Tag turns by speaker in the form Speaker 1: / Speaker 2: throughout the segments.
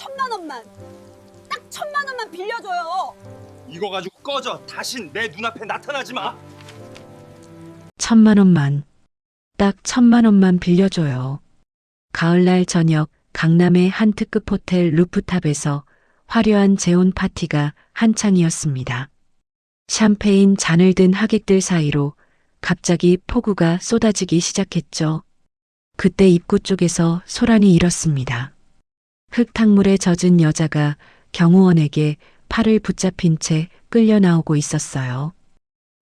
Speaker 1: 1,000만 원만, 딱 1,000만 원만 빌려줘요.
Speaker 2: 이거 가지고 꺼져. 다신 내 눈앞에 나타나지 마.
Speaker 3: 1,000만 원만, 딱 1,000만 원만 빌려줘요. 가을날 저녁 강남의 한 특급 호텔 루프탑에서 화려한 재혼 파티가 한창이었습니다. 샴페인 잔을 든 하객들 사이로 갑자기 폭우가 쏟아지기 시작했죠. 그때 입구 쪽에서 소란이 일었습니다. 흙탕물에 젖은 여자가 경호원에게 팔을 붙잡힌 채 끌려 나오고 있었어요.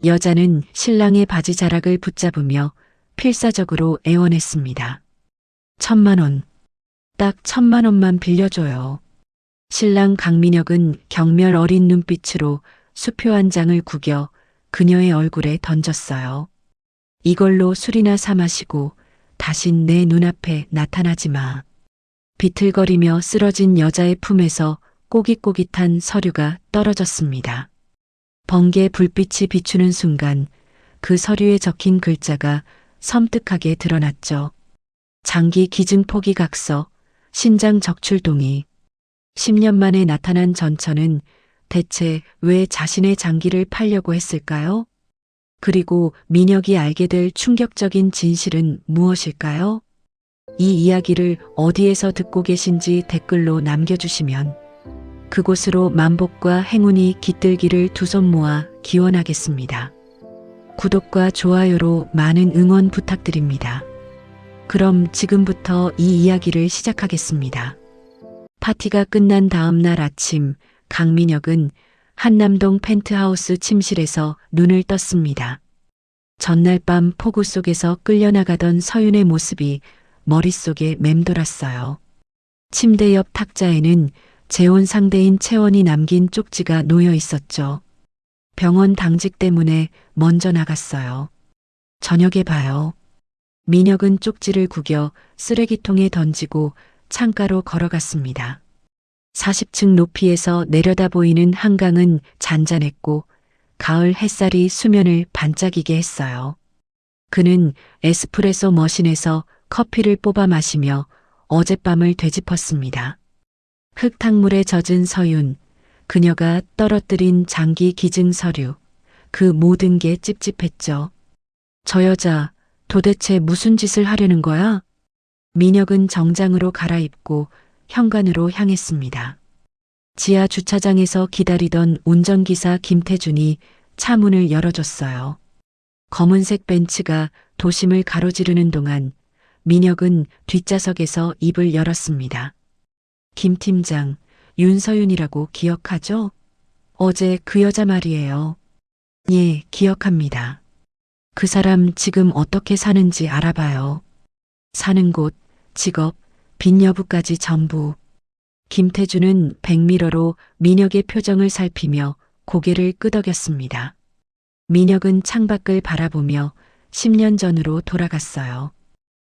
Speaker 3: 여자는 신랑의 바지 자락을 붙잡으며 필사적으로 애원했습니다. 1,000만 원, 딱 1,000만 원만 빌려줘요. 신랑 강민혁은 경멸 어린 눈빛으로 수표 한 장을 구겨 그녀의 얼굴에 던졌어요. 이걸로 술이나 사 마시고 다신 내 눈앞에 나타나지 마. 비틀거리며 쓰러진 여자의 품에서 꼬깃꼬깃한 서류가 떨어졌습니다. 번개 불빛이 비추는 순간 그 서류에 적힌 글자가 섬뜩하게 드러났죠. 장기 기증 포기 각서, 신장 적출 동의. 10년 만에 나타난 전처는 대체 왜 자신의 장기를 팔려고 했을까요? 그리고 민혁이 알게 될 충격적인 진실은 무엇일까요? 이 이야기를 어디에서 듣고 계신지 댓글로 남겨주시면 그곳으로 만복과 행운이 깃들기를 두 손 모아 기원하겠습니다. 구독과 좋아요로 많은 응원 부탁드립니다. 그럼 지금부터 이 이야기를 시작하겠습니다. 파티가 끝난 다음 날 아침, 강민혁은 한남동 펜트하우스 침실에서 눈을 떴습니다. 전날 밤 폭우 속에서 끌려나가던 서윤의 모습이 머릿속에 맴돌았어요. 침대 옆 탁자에는 재혼 상대인 채원이 남긴 쪽지가 놓여 있었죠. 병원 당직 때문에 먼저 나갔어요. 저녁에 봐요. 민혁은 쪽지를 구겨 쓰레기통에 던지고 창가로 걸어갔습니다. 40층 높이에서 내려다 보이는 한강은 잔잔했고 가을 햇살이 수면을 반짝이게 했어요. 그는 에스프레소 머신에서 커피를 뽑아 마시며 어젯밤을 되짚었습니다. 흙탕물에 젖은 서윤, 그녀가 떨어뜨린 장기 기증 서류, 그 모든 게 찝찝했죠. 저 여자 도대체 무슨 짓을 하려는 거야? 민혁은 정장으로 갈아입고 현관으로 향했습니다. 지하 주차장에서 기다리던 운전기사 김태준이 차 문을 열어줬어요. 검은색 벤츠가 도심을 가로지르는 동안 민혁은 뒷좌석에서 입을 열었습니다. 김 팀장, 윤서윤이라고 기억하죠? 어제 그 여자 말이에요. 예, 기억합니다. 그 사람 지금 어떻게 사는지 알아봐요. 사는 곳, 직업, 빚 여부까지 전부. 김태준은 백미러로 민혁의 표정을 살피며 고개를 끄덕였습니다. 민혁은 창밖을 바라보며 10년 전으로 돌아갔어요.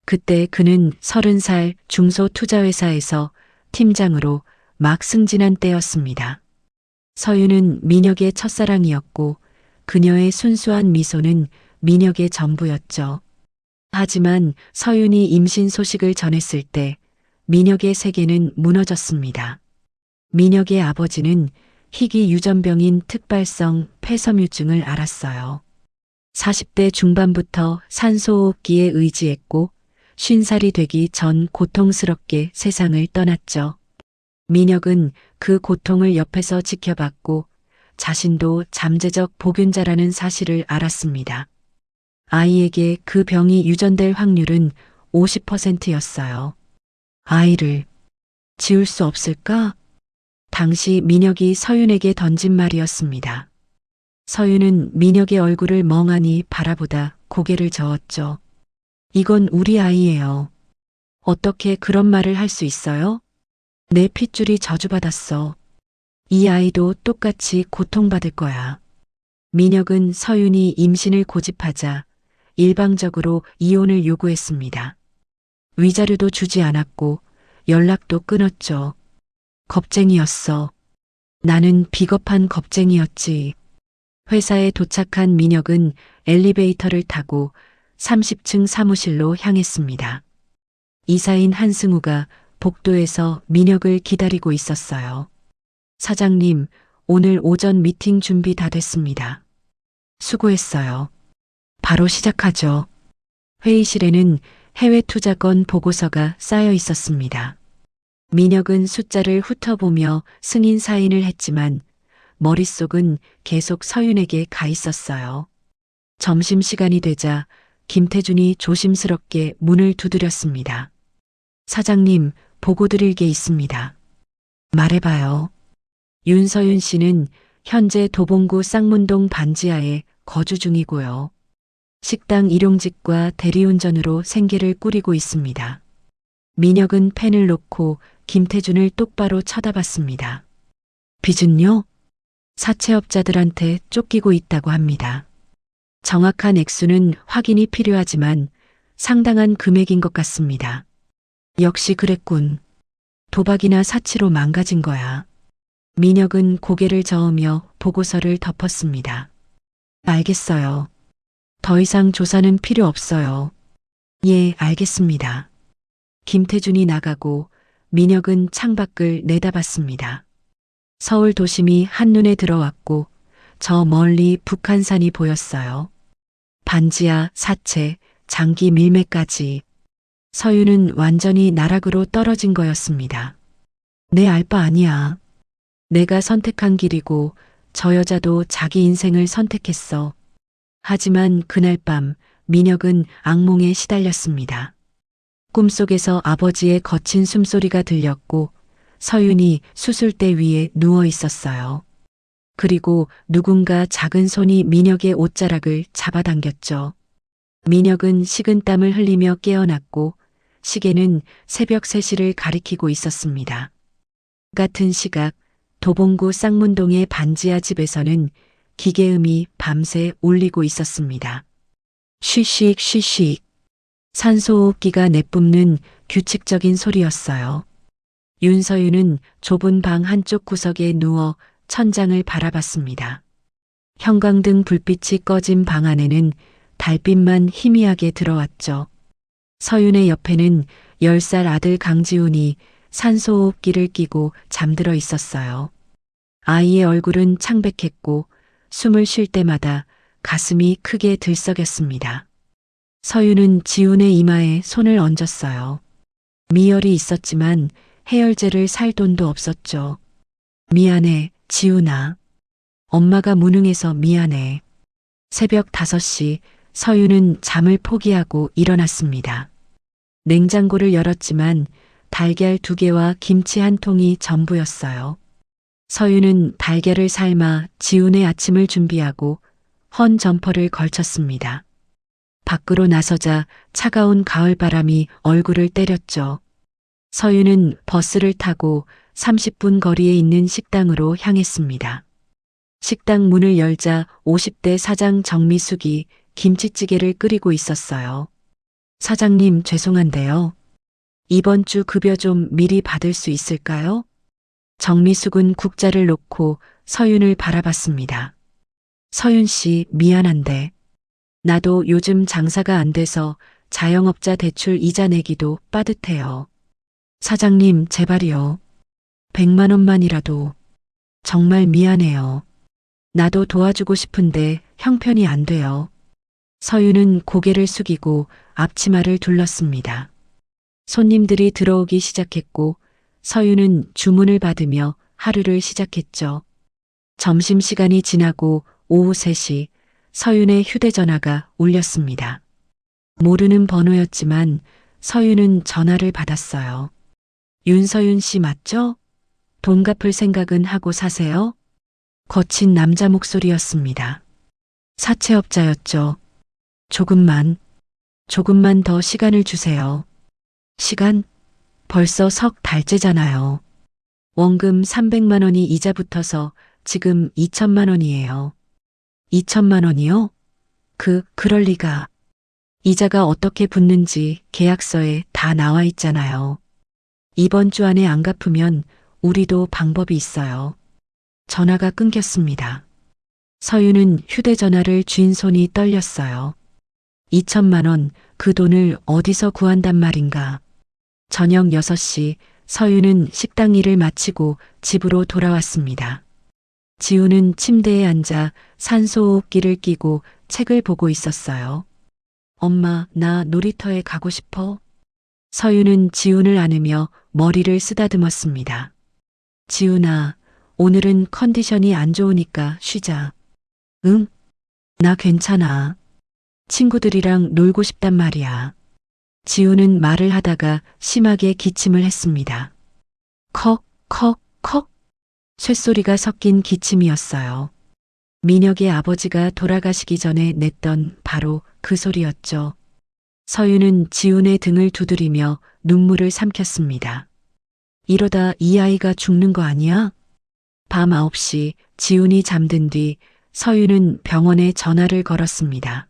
Speaker 3: 그때 그는 30살 중소투자회사에서 팀장으로 막 승진한 때였습니다. 서윤은 민혁의 첫사랑이었고 그녀의 순수한 미소는 민혁의 전부였죠. 하지만 서윤이 임신 소식을 전했을 때 민혁의 세계는 무너졌습니다. 민혁의 아버지는 희귀 유전병인 특발성 폐섬유증을 앓았어요. 40대 중반부터 산소호흡기에 의지했고 50살이 되기 전 고통스럽게 세상을 떠났죠. 민혁은 그 고통을 옆에서 지켜봤고 자신도 잠재적 보균자라는 사실을 알았습니다. 아이에게 그 병이 유전될 확률은 50%였어요. 아이를 지울 수 없을까? 당시 민혁이 서윤에게 던진 말이었습니다. 서윤은 민혁의 얼굴을 멍하니 바라보다 고개를 저었죠. 이건 우리 아이예요. 어떻게 그런 말을 할 수 있어요? 내 핏줄이 저주받았어. 이 아이도 똑같이 고통받을 거야. 민혁은 서윤이 임신을 고집하자 일방적으로 이혼을 요구했습니다. 위자료도 주지 않았고 연락도 끊었죠. 겁쟁이였어. 나는 비겁한 겁쟁이였지. 회사에 도착한 민혁은 엘리베이터를 타고 30층 사무실로 향했습니다. 이사인 한승우가 복도에서 민혁을 기다리고 있었어요. 사장님, 오늘 오전 미팅 준비 다 됐습니다. 수고했어요. 바로 시작하죠. 회의실에는 해외 투자건 보고서가 쌓여 있었습니다. 민혁은 숫자를 훑어보며 승인 사인을 했지만 머릿속은 계속 서윤에게 가 있었어요. 점심시간이 되자 김태준이 조심스럽게 문을 두드렸습니다. 사장님, 보고 드릴 게 있습니다. 말해봐요. 윤서윤 씨는 현재 도봉구 쌍문동 반지하에 거주 중이고요. 식당 일용직과 대리운전으로 생계를 꾸리고 있습니다. 민혁은 펜을 놓고 김태준을 똑바로 쳐다봤습니다. 빚은요? 사채업자들한테 쫓기고 있다고 합니다. 정확한 액수는 확인이 필요하지만 상당한 금액인 것 같습니다. 역시 그랬군. 도박이나 사치로 망가진 거야. 민혁은 고개를 저으며 보고서를 덮었습니다. 알겠어요. 더 이상 조사는 필요 없어요. 예, 알겠습니다. 김태준이 나가고 민혁은 창밖을 내다봤습니다. 서울 도심이 한눈에 들어왔고 저 멀리 북한산이 보였어요. 반지하, 사채, 장기 밀매까지. 서윤은 완전히 나락으로 떨어진 거였습니다. 내 알 바 아니야. 내가 선택한 길이고 저 여자도 자기 인생을 선택했어. 하지만 그날 밤 민혁은 악몽에 시달렸습니다. 꿈속에서 아버지의 거친 숨소리가 들렸고 서윤이 수술대 위에 누워 있었어요. 그리고 누군가 작은 손이 민혁의 옷자락을 잡아당겼죠. 민혁은 식은땀을 흘리며 깨어났고 시계는 새벽 3시를 가리키고 있었습니다. 같은 시각 도봉구 쌍문동의 반지하 집에서는 기계음이 밤새 울리고 있었습니다. 쉬식 쉬식. 산소호흡기가 내뿜는 규칙적인 소리였어요. 윤서윤은 좁은 방 한쪽 구석에 누워 천장을 바라봤습니다. 형광등 불빛이 꺼진 방 안에는 달빛만 희미하게 들어왔죠. 서윤의 옆에는 10살 아들 강지훈이 산소호흡기를 끼고 잠들어 있었어요. 아이의 얼굴은 창백했고 숨을 쉴 때마다 가슴이 크게 들썩였습니다. 서윤은 지훈의 이마에 손을 얹었어요. 미열이 있었지만 해열제를 살 돈도 없었죠. 미안해, 지훈아. 엄마가 무능해서 미안해. 새벽 5시 서윤은 잠을 포기하고 일어났습니다. 냉장고를 열었지만 달걀 2개와 김치 1통이 전부였어요. 서윤은 달걀을 삶아 지훈의 아침을 준비하고 헌 점퍼를 걸쳤습니다. 밖으로 나서자 차가운 가을바람이 얼굴을 때렸죠. 서윤은 버스를 타고 30분 거리에 있는 식당으로 향했습니다. 식당 문을 열자 50대 사장 정미숙이 김치찌개를 끓이고 있었어요. 사장님, 죄송한데요. 이번 주 급여 좀 미리 받을 수 있을까요? 정미숙은 국자를 놓고 서윤을 바라봤습니다. 서윤 씨, 미안한데. 나도 요즘 장사가 안 돼서 자영업자 대출 이자 내기도 빠듯해요. 사장님, 제발이요. 100만 원만이라도. 정말 미안해요. 나도 도와주고 싶은데 형편이 안 돼요. 서윤은 고개를 숙이고 앞치마를 둘렀습니다. 손님들이 들어오기 시작했고 서윤은 주문을 받으며 하루를 시작했죠. 점심시간이 지나고 오후 3시 서윤의 휴대전화가 울렸습니다. 모르는 번호였지만 서윤은 전화를 받았어요. 윤서윤 씨 맞죠? 돈 갚을 생각은 하고 사세요? 거친 남자 목소리였습니다. 사채업자였죠. 조금만 더 시간을 주세요. 시간? 벌써 석 달째잖아요. 원금 300만 원이 이자 붙어서 지금 2천만 원이에요. 2천만 원이요? 그럴 리가. 이자가 어떻게 붙는지 계약서에 다 나와 있잖아요. 이번 주 안에 안 갚으면 우리도 방법이 있어요. 전화가 끊겼습니다. 서윤은 휴대전화를 쥔 손이 떨렸어요. 2천만 원, 그 돈을 어디서 구한단 말인가. 저녁 6시 서유는 식당 일을 마치고 집으로 돌아왔습니다. 지우는 침대에 앉아 산소호흡기를 끼고 책을 보고 있었어요. 엄마, 나 놀이터에 가고 싶어. 서유는 지훈을 안으며 머리를 쓰다듬었습니다. 지훈아, 오늘은 컨디션이 안 좋으니까 쉬자. 응? 나 괜찮아. 친구들이랑 놀고 싶단 말이야. 지훈은 말을 하다가 심하게 기침을 했습니다. 컥, 컥, 컥. 쇳소리가 섞인 기침이었어요. 민혁의 아버지가 돌아가시기 전에 냈던 바로 그 소리였죠. 서유는 지훈의 등을 두드리며 눈물을 삼켰습니다. 이러다 이 아이가 죽는 거 아니야? 밤 9시 지훈이 잠든 뒤 서유는 병원에 전화를 걸었습니다.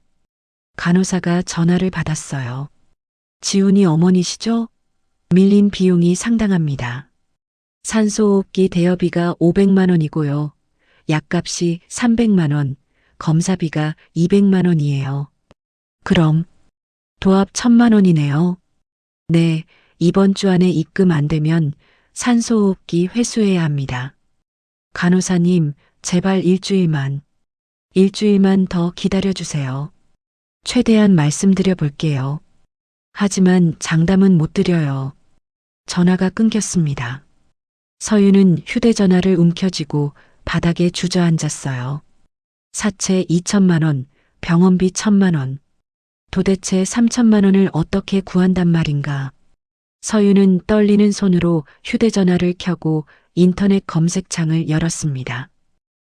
Speaker 3: 간호사가 전화를 받았어요. 지훈이 어머니시죠? 밀린 비용이 상당합니다. 산소호흡기 대여비가 500만 원이고요. 약값이 300만 원, 검사비가 200만 원이에요. 그럼 도합 1000만 원이네요. 네, 이번 주 안에 입금 안 되면 산소호흡기 회수해야 합니다. 간호사님, 제발 일주일만 더 기다려주세요. 최대한 말씀드려 볼게요. 하지만 장담은 못 드려요. 전화가 끊겼습니다. 서유는 휴대전화를 움켜쥐고 바닥에 주저앉았어요. 사채 2천만 원, 병원비 1000만 원. 도대체 3천만 원을 어떻게 구한단 말인가. 서유는 떨리는 손으로 휴대전화를 켜고 인터넷 검색창을 열었습니다.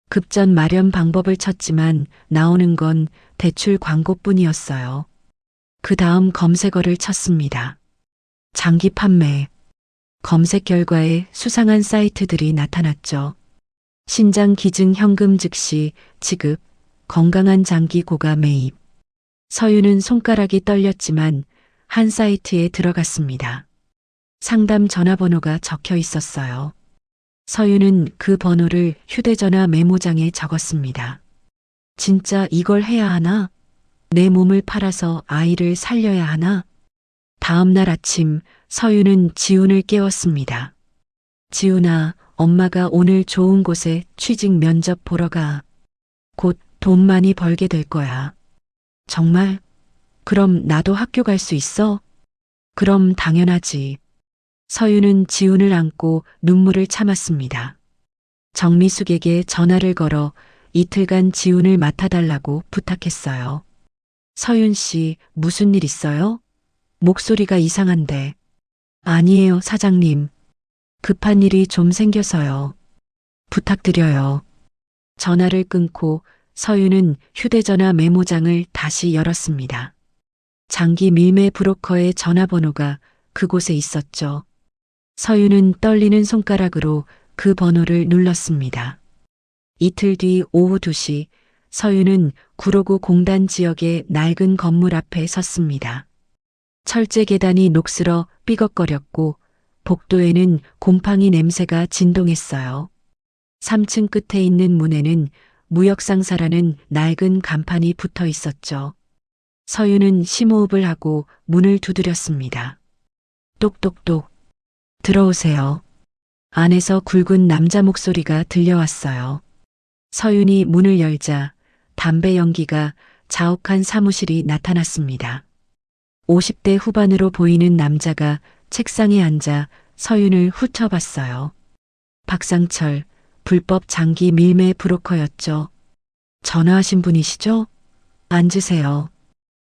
Speaker 3: 급전 마련 방법을 쳤지만 나오는 건 대출 광고뿐이었어요. 그 다음 검색어를 쳤습니다. 장기 판매. 검색 결과에 수상한 사이트들이 나타났죠. 신장 기증 현금 즉시 지급, 건강한 장기 고가 매입. 서유는 손가락이 떨렸지만 한 사이트에 들어갔습니다. 상담 전화번호가 적혀 있었어요. 서유는 그 번호를 휴대전화 메모장에 적었습니다. 진짜 이걸 해야 하나? 내 몸을 팔아서 아이를 살려야 하나? 다음 날 아침 서유는 지훈을 깨웠습니다. 지훈아, 엄마가 오늘 좋은 곳에 취직 면접 보러 가. 곧 돈 많이 벌게 될 거야. 정말? 그럼 나도 학교 갈 수 있어? 그럼 당연하지. 서유는 지훈을 안고 눈물을 참았습니다. 정미숙에게 전화를 걸어 이틀간 지훈을 맡아달라고 부탁했어요. 서윤 씨, 무슨 일 있어요? 목소리가 이상한데. 아니에요, 사장님. 급한 일이 좀 생겨서요. 부탁드려요. 전화를 끊고 서유는 휴대전화 메모장을 다시 열었습니다. 장기 밀매 브로커의 전화번호가 그곳에 있었죠. 서유는 떨리는 손가락으로 그 번호를 눌렀습니다. 이틀 뒤 오후 2시 서유는 구로구 공단 지역의 낡은 건물 앞에 섰습니다. 철제 계단이 녹슬어 삐걱거렸고 복도에는 곰팡이 냄새가 진동했어요. 3층 끝에 있는 문에는 무역상사라는 낡은 간판이 붙어 있었죠. 서유는 심호흡을 하고 문을 두드렸습니다. 똑똑똑. 들어오세요. 안에서 굵은 남자 목소리가 들려왔어요. 서윤이 문을 열자 담배 연기가 자욱한 사무실이 나타났습니다. 50대 후반으로 보이는 남자가 책상에 앉아 서윤을 훑어봤어요. 박상철, 불법 장기 밀매 브로커였죠. 전화하신 분이시죠? 앉으세요.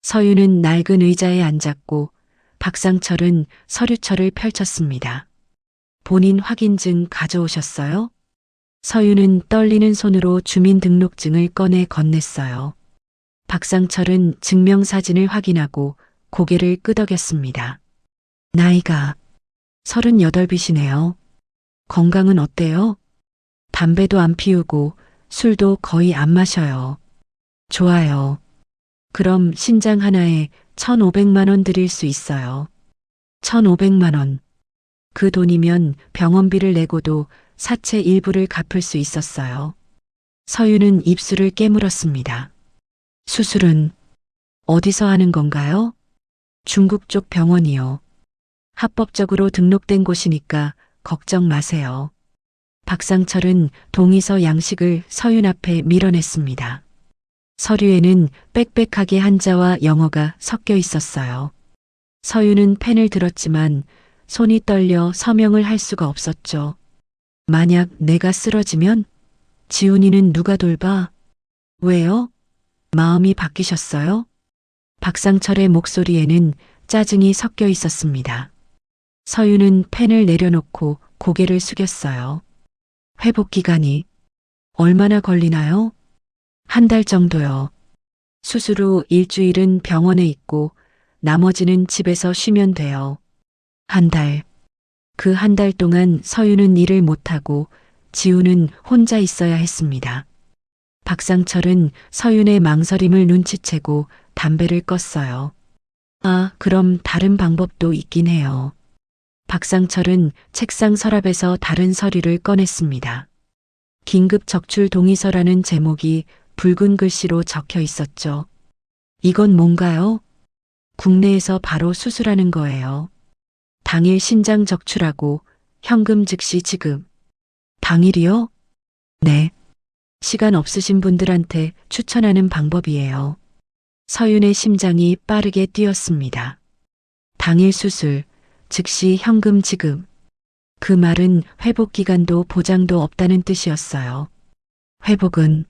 Speaker 3: 서윤은 낡은 의자에 앉았고 박상철은 서류철을 펼쳤습니다. 본인 확인증 가져오셨어요? 서윤은 떨리는 손으로 주민등록증을 꺼내 건넸어요. 박상철은 증명사진을 확인하고 고개를 끄덕였습니다. 나이가 38이시네요. 건강은 어때요? 담배도 안 피우고 술도 거의 안 마셔요. 좋아요. 그럼 신장 하나에 1,500만 원 드릴 수 있어요. 1,500만 원. 그 돈이면 병원비를 내고도 사채 일부를 갚을 수 있었어요. 서유는 입술을 깨물었습니다. 수술은 어디서 하는 건가요? 중국 쪽 병원이요. 합법적으로 등록된 곳이니까 걱정 마세요. 박상철은 동의서 양식을 서윤 앞에 밀어냈습니다. 서류에는 빽빽하게 한자와 영어가 섞여 있었어요. 서윤은 펜을 들었지만 손이 떨려 서명을 할 수가 없었죠. 만약 내가 쓰러지면 지훈이는 누가 돌봐? 왜요? 마음이 바뀌셨어요? 박상철의 목소리에는 짜증이 섞여 있었습니다. 서윤은 펜을 내려놓고 고개를 숙였어요. 회복 기간이 얼마나 걸리나요? 한 달 정도요. 수술 후 일주일은 병원에 있고 나머지는 집에서 쉬면 돼요. 한 달. 그 한 달 동안 서윤은 일을 못하고 지우는 혼자 있어야 했습니다. 박상철은 서윤의 망설임을 눈치채고 담배를 껐어요. 아, 그럼 다른 방법도 있긴 해요. 박상철은 책상 서랍에서 다른 서류를 꺼냈습니다. 긴급 적출 동의서라는 제목이 붉은 글씨로 적혀 있었죠. 이건 뭔가요? 국내에서 바로 수술하는 거예요. 당일 신장 적출하고 현금 즉시 지급. 당일이요? 네. 시간 없으신 분들한테 추천하는 방법이에요. 서윤의 심장이 빠르게 뛰었습니다. 당일 수술, 즉시 현금 지급. 그 말은 회복 기간도 보장도 없다는 뜻이었어요. 회복은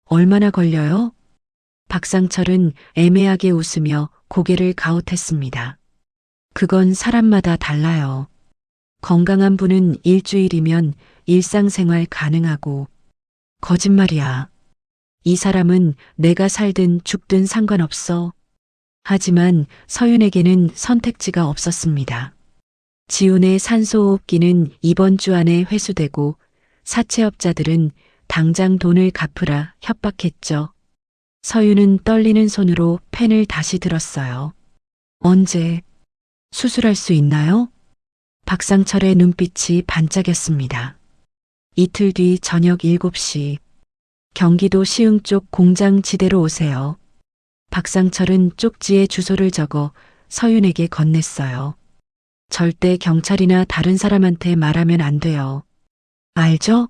Speaker 3: 얼마나 걸려요? 박상철은 애매하게 웃으며 고개를 가웃했습니다. 그건 사람마다 달라요. 건강한 분은 일주일이면 일상생활 가능하고. 거짓말이야. 이 사람은 내가 살든 죽든 상관없어. 하지만 서윤에게는 선택지가 없었습니다. 지훈의 산소호흡기는 이번 주 안에 회수되고 사채업자들은 당장 돈을 갚으라 협박했죠. 서윤은 떨리는 손으로 펜을 다시 들었어요. 언제 수술할 수 있나요? 박상철의 눈빛이 반짝였습니다. 이틀 뒤 저녁 7시 경기도 시흥 쪽 공장 지대로 오세요. 박상철은 쪽지에 주소를 적어 서윤에게 건넸어요. 절대 경찰이나 다른 사람한테 말하면 안 돼요. 알죠?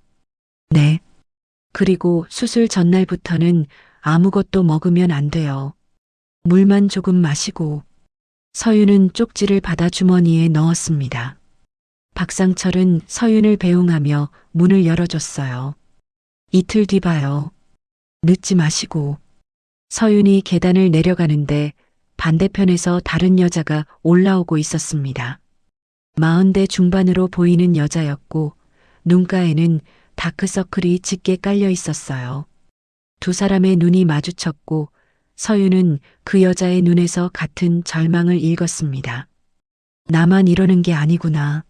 Speaker 3: 네. 그리고 수술 전날부터는 아무것도 먹으면 안 돼요. 물만 조금 마시고. 서윤은 쪽지를 받아 주머니에 넣었습니다. 박상철은 서윤을 배웅하며 문을 열어줬어요. 이틀 뒤 봐요. 늦지 마시고. 서윤이 계단을 내려가는데 반대편에서 다른 여자가 올라오고 있었습니다. 40대 중반으로 보이는 여자였고 눈가에는 다크서클이 짙게 깔려 있었어요. 두 사람의 눈이 마주쳤고 서윤은 그 여자의 눈에서 같은 절망을 읽었습니다. 나만 이러는 게 아니구나.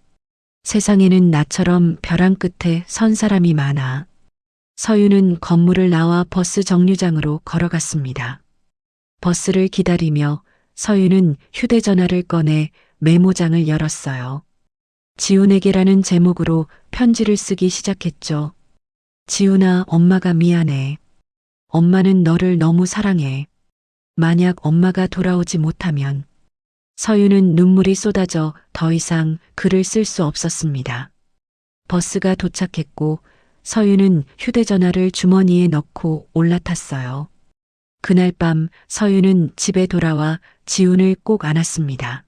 Speaker 3: 세상에는 나처럼 벼랑 끝에 선 사람이 많아. 서윤은 건물을 나와 버스 정류장으로 걸어갔습니다. 버스를 기다리며 서윤은 휴대전화를 꺼내 메모장을 열었어요. 지훈에게라는 제목으로 편지를 쓰기 시작했죠. 지훈아, 엄마가 미안해. 엄마는 너를 너무 사랑해. 만약 엄마가 돌아오지 못하면. 서윤은 눈물이 쏟아져 더 이상 글을 쓸 수 없었습니다. 버스가 도착했고 서윤은 휴대전화를 주머니에 넣고 올라탔어요. 그날 밤 서윤은 집에 돌아와 지훈을 꼭 안았습니다.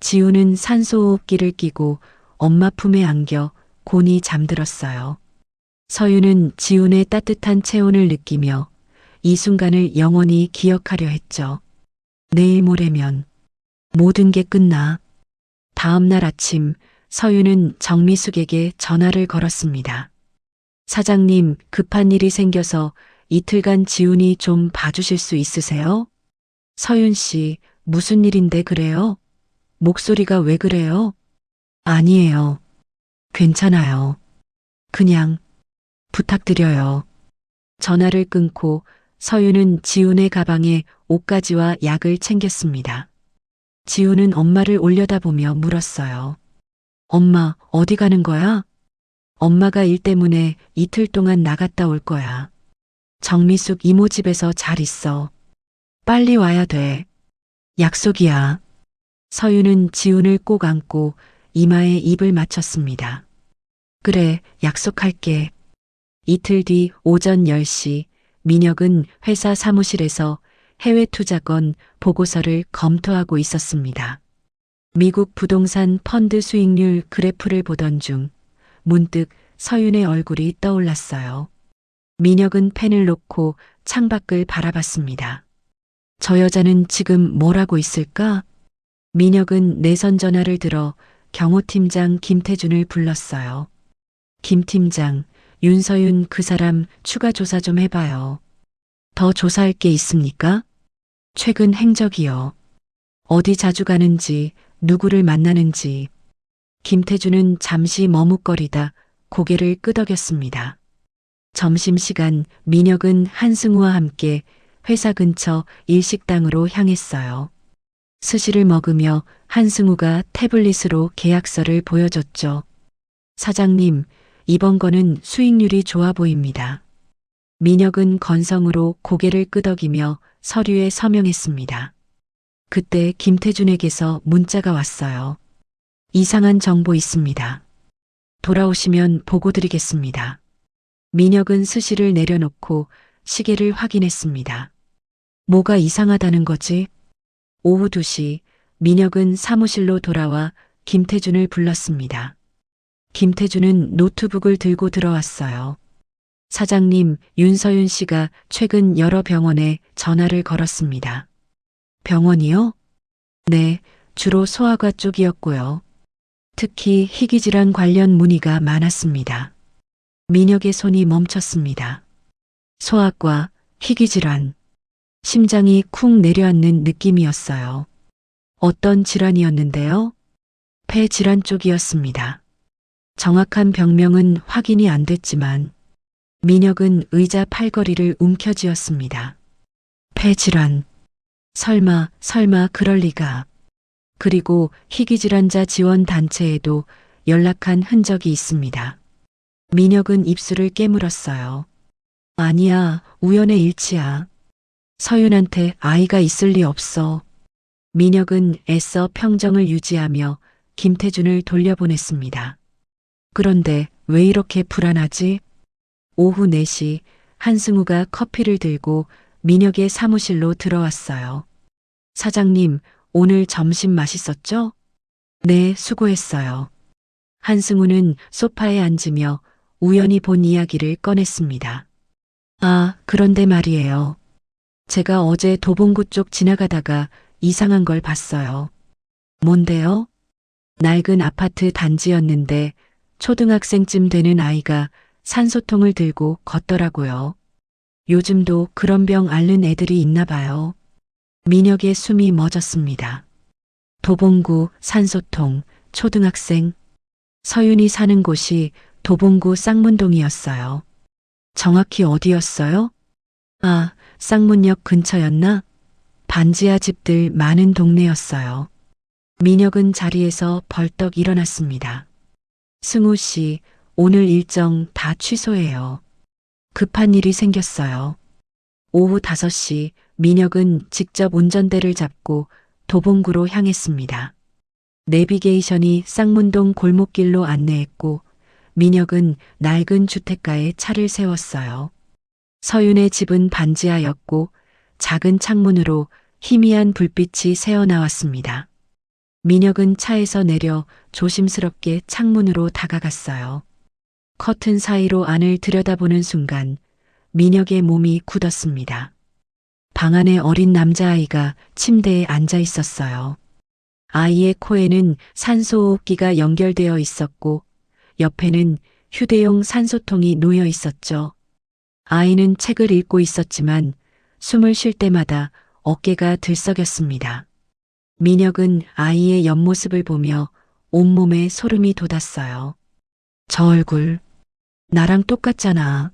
Speaker 3: 지훈은 산소호흡기를 끼고 엄마 품에 안겨 곤히 잠들었어요. 서윤은 지훈의 따뜻한 체온을 느끼며 이 순간을 영원히 기억하려 했죠. 내일 모레면 모든 게 끝나. 다음 날 아침 서윤은 정미숙에게 전화를 걸었습니다. 사장님, 급한 일이 생겨서 이틀간 지훈이 좀 봐주실 수 있으세요? 서윤 씨, 무슨 일인데 그래요? 목소리가 왜 그래요? 아니에요. 괜찮아요. 그냥 부탁드려요. 전화를 끊고 서윤은 지훈의 가방에 옷가지와 약을 챙겼습니다. 지훈은 엄마를 올려다보며 물었어요. 엄마, 어디 가는 거야? 엄마가 일 때문에 이틀 동안 나갔다 올 거야. 정미숙 이모 집에서 잘 있어. 빨리 와야 돼. 약속이야. 서윤은 지훈을 꼭 안고 이마에 입을 맞췄습니다. 그래, 약속할게. 이틀 뒤 오전 10시 민혁은 회사 사무실에서 해외 투자권 보고서를 검토하고 있었습니다. 미국 부동산 펀드 수익률 그래프를 보던 중 문득 서윤의 얼굴이 떠올랐어요. 민혁은 펜을 놓고 창밖을 바라봤습니다. 저 여자는 지금 뭘 하고 있을까? 민혁은 내선 전화를 들어 경호팀장 김태준을 불렀어요. 김 팀장, 윤서윤 그 사람 추가 조사 좀 해봐요. 더 조사할 게 있습니까? 최근 행적이요. 어디 자주 가는지, 누구를 만나는지. 김태준은 잠시 머뭇거리다 고개를 끄덕였습니다. 점심시간 민혁은 한승우와 함께 회사 근처 일식당으로 향했어요. 스시를 먹으며 한승우가 태블릿으로 계약서를 보여줬죠. 사장님, 이번 거는 수익률이 좋아 보입니다. 민혁은 건성으로 고개를 끄덕이며 서류에 서명했습니다. 그때 김태준에게서 문자가 왔어요. 이상한 정보 있습니다. 돌아오시면 보고 드리겠습니다. 민혁은 스시를 내려놓고 시계를 확인했습니다. 뭐가 이상하다는 거지? 오후 2시 민혁은 사무실로 돌아와 김태준을 불렀습니다. 김태준은 노트북을 들고 들어왔어요. 사장님, 윤서윤 씨가 최근 여러 병원에 전화를 걸었습니다. 병원이요? 네, 주로 소아과 쪽이었고요. 특히 희귀질환 관련 문의가 많았습니다. 민혁의 손이 멈췄습니다. 소아과, 희귀질환. 심장이 쿵 내려앉는 느낌이었어요. 어떤 질환이었는데요? 폐질환 쪽이었습니다. 정확한 병명은 확인이 안 됐지만 민혁은 의자 팔걸이를 움켜쥐었습니다. 폐질환. 설마 그럴 리가. 그리고 희귀질환자 지원 단체에도 연락한 흔적이 있습니다. 민혁은 입술을 깨물었어요. 아니야, 우연의 일치야. 서윤한테 아이가 있을 리 없어. 민혁은 애써 평정을 유지하며 김태준을 돌려보냈습니다. 그런데 왜 이렇게 불안하지? 오후 4시 한승우가 커피를 들고 민혁의 사무실로 들어왔어요. 사장님, 오늘 점심 맛있었죠? 네, 수고했어요. 한승우는 소파에 앉으며 우연히 본 이야기를 꺼냈습니다. 아, 그런데 말이에요. 제가 어제 도봉구 쪽 지나가다가 이상한 걸 봤어요. 뭔데요? 낡은 아파트 단지였는데 초등학생쯤 되는 아이가 산소통을 들고 걷더라고요. 요즘도 그런 병 앓는 애들이 있나 봐요. 민혁의 숨이 멎었습니다. 도봉구, 산소통, 초등학생. 서윤이 사는 곳이 도봉구 쌍문동이었어요. 정확히 어디였어요? 아, 쌍문역 근처였나? 반지하 집들 많은 동네였어요. 민혁은 자리에서 벌떡 일어났습니다. 승우 씨, 오늘 일정 다 취소해요. 급한 일이 생겼어요. 오후 5시 민혁은 직접 운전대를 잡고 도봉구로 향했습니다. 내비게이션이 쌍문동 골목길로 안내했고 민혁은 낡은 주택가에 차를 세웠어요. 서윤의 집은 반지하였고 작은 창문으로 희미한 불빛이 새어나왔습니다. 민혁은 차에서 내려 조심스럽게 창문으로 다가갔어요. 커튼 사이로 안을 들여다보는 순간 민혁의 몸이 굳었습니다. 방 안에 어린 남자아이가 침대에 앉아 있었어요. 아이의 코에는 산소호흡기가 연결되어 있었고 옆에는 휴대용 산소통이 놓여 있었죠. 아이는 책을 읽고 있었지만 숨을 쉴 때마다 어깨가 들썩였습니다. 민혁은 아이의 옆모습을 보며 온몸에 소름이 돋았어요. 저 얼굴, 나랑 똑같잖아.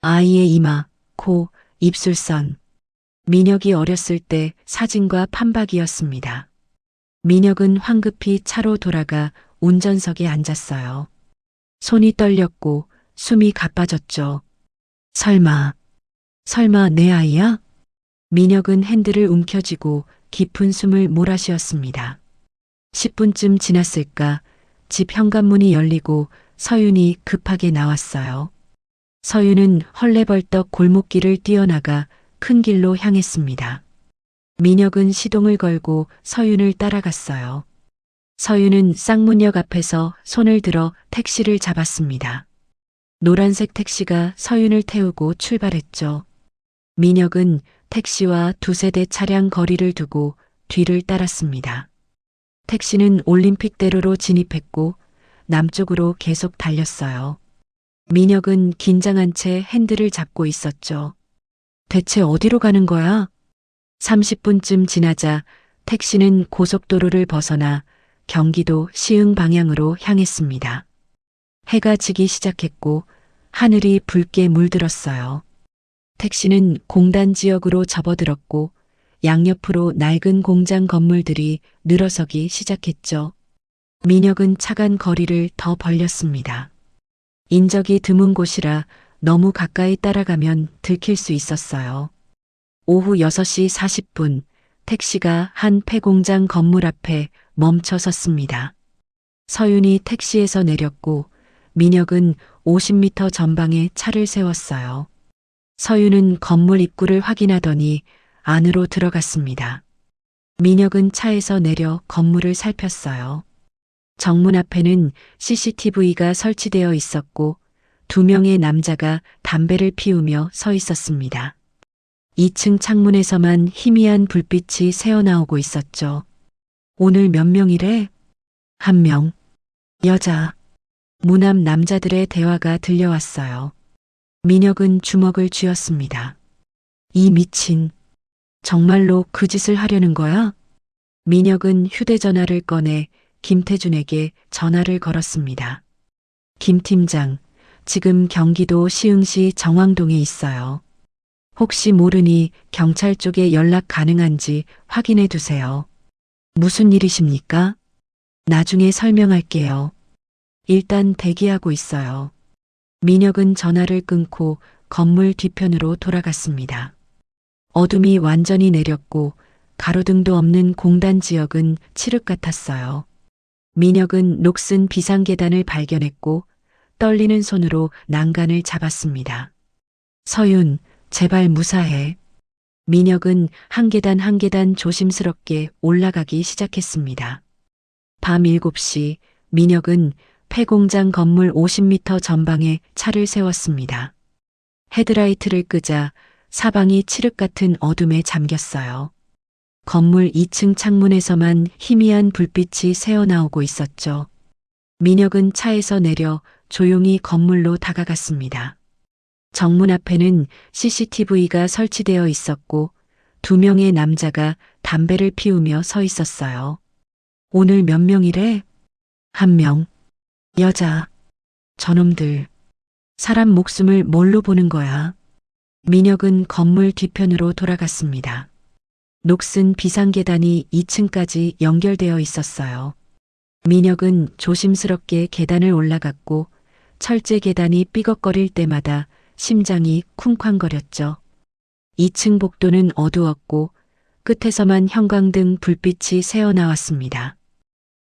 Speaker 3: 아이의 이마, 코, 입술선. 민혁이 어렸을 때 사진과 판박이었습니다. 민혁은 황급히 차로 돌아가 운전석에 앉았어요. 손이 떨렸고 숨이 가빠졌죠. 설마 내 아이야? 민혁은 핸들을 움켜쥐고 깊은 숨을 몰아쉬었습니다. 10분쯤 지났을까 집 현관문이 열리고 서윤이 급하게 나왔어요. 서윤은 헐레벌떡 골목길을 뛰어나가 큰 길로 향했습니다. 민혁은 시동을 걸고 서윤을 따라갔어요. 서윤은 쌍문역 앞에서 손을 들어 택시를 잡았습니다. 노란색 택시가 서윤을 태우고 출발했죠. 민혁은 택시와 두세 대 차량 거리를 두고 뒤를 따랐습니다. 택시는 올림픽대로로 진입했고 남쪽으로 계속 달렸어요. 민혁은 긴장한 채 핸들을 잡고 있었죠. 대체 어디로 가는 거야? 30분쯤 지나자 택시는 고속도로를 벗어나 경기도 시흥 방향으로 향했습니다. 해가 지기 시작했고 하늘이 붉게 물들었어요. 택시는 공단 지역으로 접어들었고 양옆으로 낡은 공장 건물들이 늘어서기 시작했죠. 민혁은 차간 거리를 더 벌렸습니다. 인적이 드문 곳이라 너무 가까이 따라가면 들킬 수 있었어요. 오후 6시 40분 택시가 한 폐공장 건물 앞에 멈춰 섰습니다. 서윤이 택시에서 내렸고 민혁은 50m 전방에 차를 세웠어요. 서윤은 건물 입구를 확인하더니 안으로 들어갔습니다. 민혁은 차에서 내려 건물을 살폈어요. 정문 앞에는 CCTV가 설치되어 있었고 2명의 남자가 담배를 피우며 서 있었습니다. 2층 창문에서만 희미한 불빛이 새어나오고 있었죠. 오늘 몇 명이래? 1명. 여자. 문 앞 남자들의 대화가 들려왔어요. 민혁은 주먹을 쥐었습니다. 이 미친. 정말로 그 짓을 하려는 거야? 민혁은 휴대전화를 꺼내 김태준에게 전화를 걸었습니다. 김 팀장, 지금 경기도 시흥시 정왕동에 있어요. 혹시 모르니 경찰 쪽에 연락 가능한지 확인해 두세요. 무슨 일이십니까? 나중에 설명할게요. 일단 대기하고 있어요. 민혁은 전화를 끊고 건물 뒤편으로 돌아갔습니다. 어둠이 완전히 내렸고 가로등도 없는 공단 지역은 칠흑 같았어요. 민혁은 녹슨 비상계단을 발견했고 떨리는 손으로 난간을 잡았습니다. 서윤, 제발 무사해. 민혁은 한 계단 한 계단 조심스럽게 올라가기 시작했습니다. 밤 7시 민혁은 폐공장 건물 50m 전방에 차를 세웠습니다. 헤드라이트를 끄자 사방이 칠흑 같은 어둠에 잠겼어요. 건물 2층 창문에서만 희미한 불빛이 새어나오고 있었죠. 민혁은 차에서 내려 조용히 건물로 다가갔습니다. 정문 앞에는 CCTV가 설치되어 있었고 2명의 남자가 담배를 피우며 서 있었어요. 오늘 몇 명이래? 1명. 여자. 저놈들. 사람 목숨을 뭘로 보는 거야? 민혁은 건물 뒤편으로 돌아갔습니다. 녹슨 비상계단이 2층까지 연결되어 있었어요. 민혁은 조심스럽게 계단을 올라갔고 철제 계단이 삐걱거릴 때마다 심장이 쿵쾅거렸죠. 2층 복도는 어두웠고 끝에서만 형광등 불빛이 새어나왔습니다.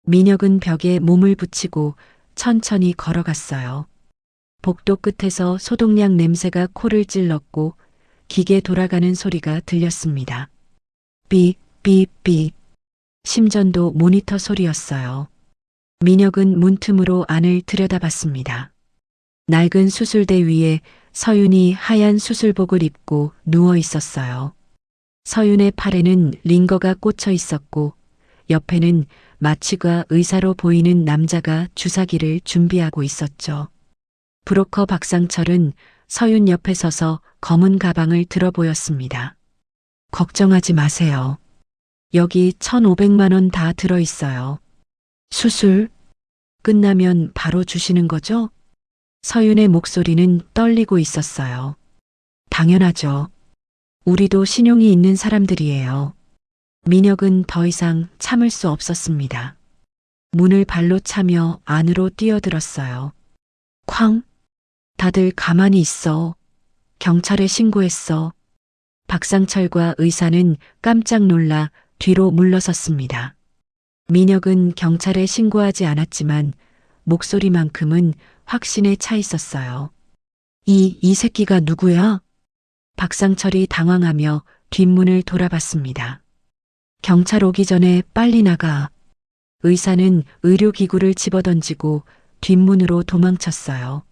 Speaker 3: 민혁은 벽에 몸을 붙이고 천천히 걸어갔어요. 복도 끝에서 소독약 냄새가 코를 찔렀고 기계 돌아가는 소리가 들렸습니다. 삐, 삐, 삐. 심전도 모니터 소리였어요. 민혁은 문틈으로 안을 들여다봤습니다. 낡은 수술대 위에 서윤이 하얀 수술복을 입고 누워 있었어요. 서윤의 팔에는 링거가 꽂혀 있었고 옆에는 마취과 의사로 보이는 남자가 주사기를 준비하고 있었죠. 브로커 박상철은 서윤 옆에 서서 검은 가방을 들어 보였습니다. 걱정하지 마세요. 여기 1,500만 원 다 들어 있어요. 수술 끝나면 바로 주시는 거죠? 서윤의 목소리는 떨리고 있었어요. 당연하죠. 우리도 신용이 있는 사람들이에요. 민혁은 더 이상 참을 수 없었습니다. 문을 발로 차며 안으로 뛰어들었어요. 쾅! 다들 가만히 있어. 경찰에 신고했어. 박상철과 의사는 깜짝 놀라 뒤로 물러섰습니다. 민혁은 경찰에 신고하지 않았지만 목소리만큼은 확신에 차 있었어요. 이 새끼가 누구야? 박상철이 당황하며 뒷문을 돌아봤습니다. 경찰 오기 전에 빨리 나가. 의사는 의료기구를 집어던지고 뒷문으로 도망쳤어요.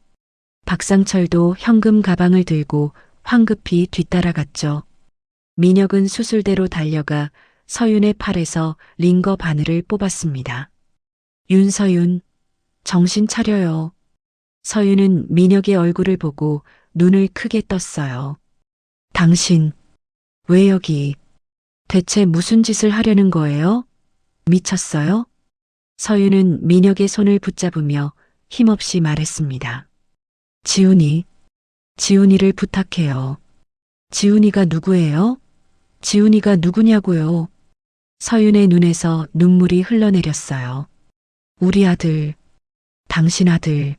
Speaker 3: 박상철도 현금 가방을 들고 황급히 뒤따라갔죠. 민혁은 수술대로 달려가 서윤의 팔에서 링거 바늘을 뽑았습니다. 윤서윤, 정신 차려요. 서윤은 민혁의 얼굴을 보고 눈을 크게 떴어요. 당신, 왜 여기? 대체 무슨 짓을 하려는 거예요? 미쳤어요? 서윤은 민혁의 손을 붙잡으며 힘없이 말했습니다. 지훈이를 부탁해요. 지훈이가 누구예요? 지훈이가 누구냐고요? 서윤의 눈에서 눈물이 흘러내렸어요. 우리 아들, 당신 아들.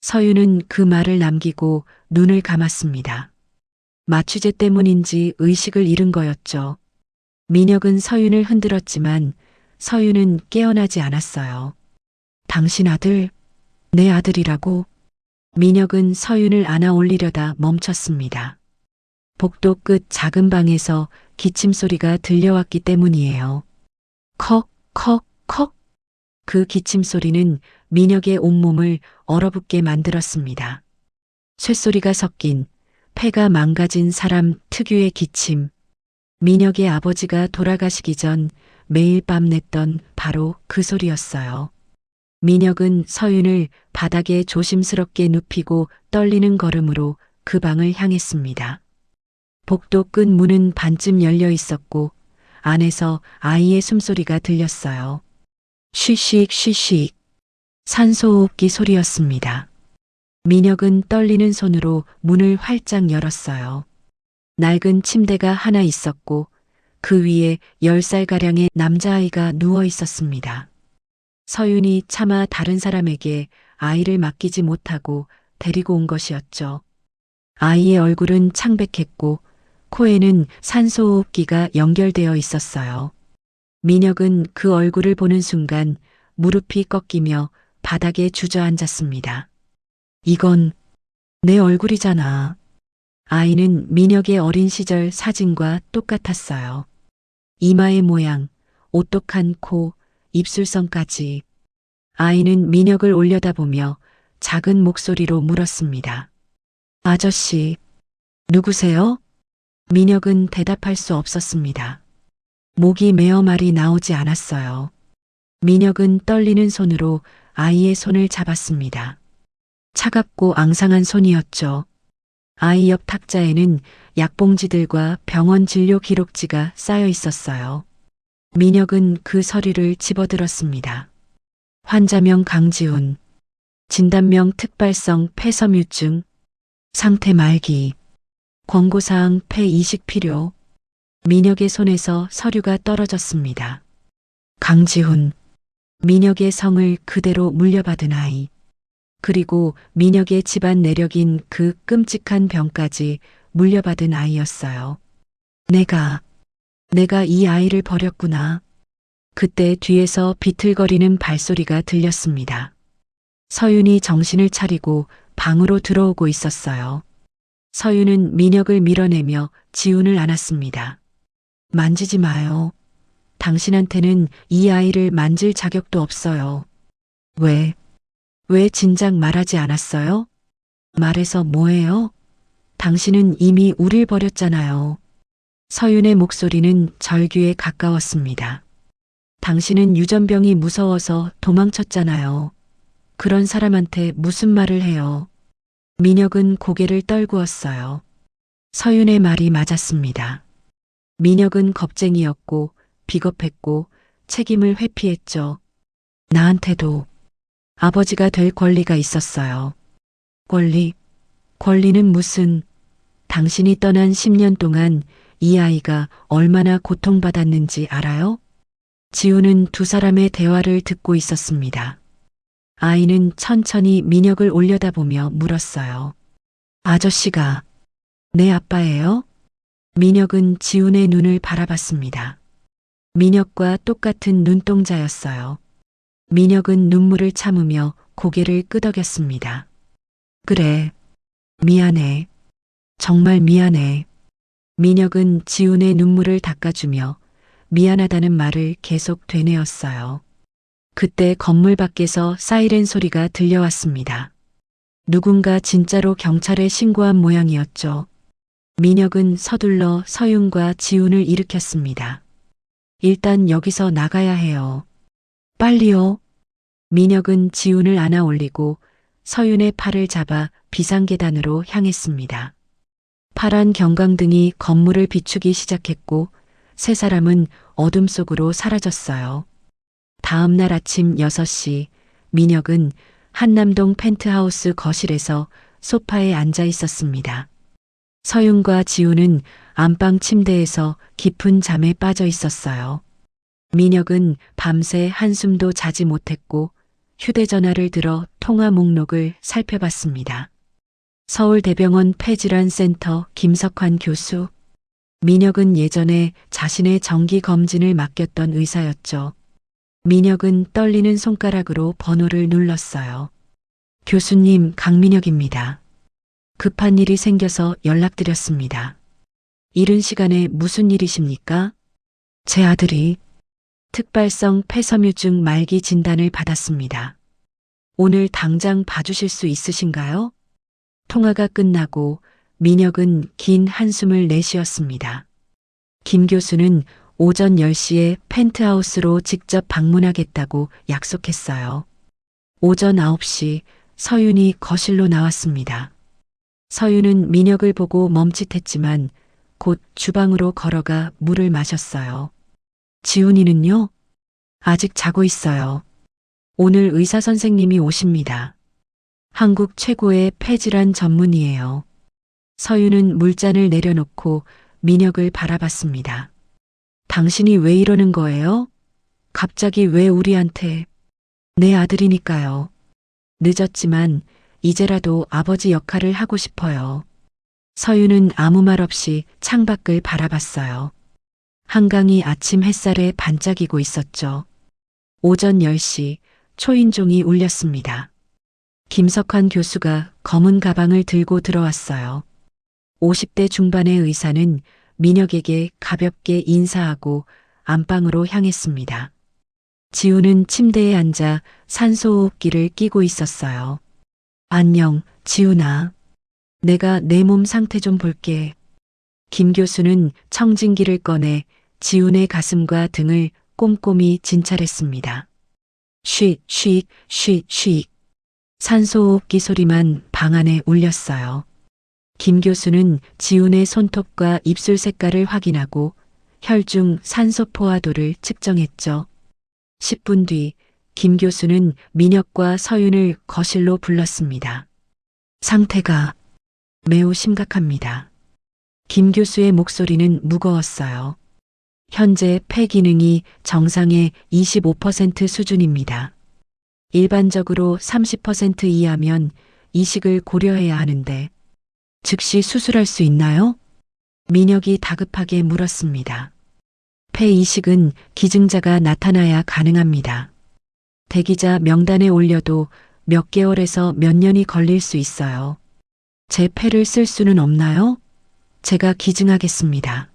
Speaker 3: 서윤은 그 말을 남기고 눈을 감았습니다. 마취제 때문인지 의식을 잃은 거였죠. 민혁은 서윤을 흔들었지만 서윤은 깨어나지 않았어요. 당신 아들, 내 아들이라고? 민혁은 서윤을 안아 올리려다 멈췄습니다. 복도 끝 작은 방에서 기침 소리가 들려왔기 때문이에요. 컥, 컥, 컥. 그 기침 소리는 민혁의 온몸을 얼어붙게 만들었습니다. 쇳소리가 섞인 폐가 망가진 사람 특유의 기침. 민혁의 아버지가 돌아가시기 전 매일 밤 냈던 바로 그 소리였어요. 민혁은 서윤을 바닥에 조심스럽게 눕히고 떨리는 걸음으로 그 방을 향했습니다. 복도 끝 문은 반쯤 열려 있었고 안에서 아이의 숨소리가 들렸어요. 쉬식 쉬식. 산소호흡기 소리였습니다. 민혁은 떨리는 손으로 문을 활짝 열었어요. 낡은 침대가 하나 있었고 그 위에 10살가량의 남자아이가 누워 있었습니다. 서윤이 차마 다른 사람에게 아이를 맡기지 못하고 데리고 온 것이었죠. 아이의 얼굴은 창백했고 코에는 산소호흡기가 연결되어 있었어요. 민혁은 그 얼굴을 보는 순간 무릎이 꺾이며 바닥에 주저앉았습니다. 이건 내 얼굴이잖아. 아이는 민혁의 어린 시절 사진과 똑같았어요. 이마의 모양, 오똑한 코, 입술선까지. 아이는 민혁을 올려다보며 작은 목소리로 물었습니다. 아저씨, 누구세요? 민혁은 대답할 수 없었습니다. 목이 메어 말이 나오지 않았어요. 민혁은 떨리는 손으로 아이의 손을 잡았습니다. 차갑고 앙상한 손이었죠. 아이 옆 탁자에는 약봉지들과 병원 진료 기록지가 쌓여 있었어요. 민혁은 그 서류를 집어들었습니다. 환자명 강지훈, 진단명 특발성 폐섬유증, 상태 말기, 권고사항 폐 이식 필요. 민혁의 손에서 서류가 떨어졌습니다. 강지훈, 민혁의 성을 그대로 물려받은 아이. 그리고 민혁의 집안 내력인 그 끔찍한 병까지 물려받은 아이였어요. 내가 이 아이를 버렸구나. 그때 뒤에서 비틀거리는 발소리가 들렸습니다. 서윤이 정신을 차리고 방으로 들어오고 있었어요. 서윤은 민혁을 밀어내며 지훈을 안았습니다. 만지지 마요. 당신한테는 이 아이를 만질 자격도 없어요. 왜 진작 말하지 않았어요? 말해서 뭐해요? 당신은 이미 우릴 버렸잖아요. 서윤의 목소리는 절규에 가까웠습니다. 당신은 유전병이 무서워서 도망쳤잖아요. 그런 사람한테 무슨 말을 해요? 민혁은 고개를 떨구었어요. 서윤의 말이 맞았습니다. 민혁은 겁쟁이였고 비겁했고 책임을 회피했죠. 나한테도 아버지가 될 권리가 있었어요. 권리는 무슨, 당신이 떠난 10년 동안 이 아이가 얼마나 고통받았는지 알아요? 지훈은 두 사람의 대화를 듣고 있었습니다. 아이는 천천히 민혁을 올려다보며 물었어요. 아저씨가 내 아빠예요? 민혁은 지훈의 눈을 바라봤습니다. 민혁과 똑같은 눈동자였어요. 민혁은 눈물을 참으며 고개를 끄덕였습니다. 그래. 미안해. 정말 미안해. 민혁은 지훈의 눈물을 닦아주며 미안하다는 말을 계속 되뇌었어요. 그때 건물 밖에서 사이렌 소리가 들려왔습니다. 누군가 진짜로 경찰에 신고한 모양이었죠. 민혁은 서둘러 서윤과 지훈을 일으켰습니다. 일단 여기서 나가야 해요. 빨리요. 민혁은 지훈을 안아 올리고 서윤의 팔을 잡아 비상계단으로 향했습니다. 파란 경광등이 건물을 비추기 시작했고 세 사람은 어둠 속으로 사라졌어요. 다음 날 아침 6시 민혁은 한남동 펜트하우스 거실에서 소파에 앉아 있었습니다. 서윤과 지훈은 안방 침대에서 깊은 잠에 빠져 있었어요. 민혁은 밤새 한숨도 자지 못했고 휴대전화를 들어 통화 목록을 살펴봤습니다. 서울대병원 폐질환센터 김석환 교수. 민혁은 예전에 자신의 정기검진을 맡겼던 의사였죠. 민혁은 떨리는 손가락으로 번호를 눌렀어요. 교수님, 강민혁입니다. 급한 일이 생겨서 연락드렸습니다. 이른 시간에 무슨 일이십니까? 제 아들이 특발성 폐섬유증 말기 진단을 받았습니다. 오늘 당장 봐주실 수 있으신가요? 통화가 끝나고 민혁은 긴 한숨을 내쉬었습니다. 김 교수는 오전 10시에 펜트하우스로 직접 방문하겠다고 약속했어요. 오전 9시 서윤이 거실로 나왔습니다. 서윤은 민혁을 보고 멈칫했지만 곧 주방으로 걸어가 물을 마셨어요. 지훈이는요? 아직 자고 있어요. 오늘 의사 선생님이 오십니다. 한국 최고의 폐질환 전문의예요. 서윤은 물잔을 내려놓고 민혁을 바라봤습니다. 당신이 왜 이러는 거예요? 갑자기 왜 우리한테? 내 아들이니까요. 늦었지만 이제라도 아버지 역할을 하고 싶어요. 서윤은 아무 말 없이 창밖을 바라봤어요. 한강이 아침 햇살에 반짝이고 있었죠. 오전 10시 초인종이 울렸습니다. 김석환 교수가 검은 가방을 들고 들어왔어요. 50대 중반의 의사는 민혁에게 가볍게 인사하고 안방으로 향했습니다. 지훈은 침대에 앉아 산소호흡기를 끼고 있었어요. 안녕, 지훈아. 내가 내 몸 상태 좀 볼게. 김 교수는 청진기를 꺼내 지훈의 가슴과 등을 꼼꼼히 진찰했습니다. 쉿, 쉿, 쉿, 쉿. 산소호흡기 소리만 방 안에 울렸어요. 김 교수는 지훈의 손톱과 입술 색깔을 확인하고 혈중 산소 포화도를 측정했죠. 10분 뒤 김 교수는 민혁과 서윤을 거실로 불렀습니다. 상태가 매우 심각합니다. 김 교수의 목소리는 무거웠어요. 현재 폐 기능이 정상의 25% 수준입니다. 일반적으로 30% 이하면 이식을 고려해야 하는데 즉시 수술할 수 있나요? 민혁이 다급하게 물었습니다. 폐 이식은 기증자가 나타나야 가능합니다. 대기자 명단에 올려도 몇 개월에서 몇 년이 걸릴 수 있어요. 제 폐를 쓸 수는 없나요? 제가 기증하겠습니다.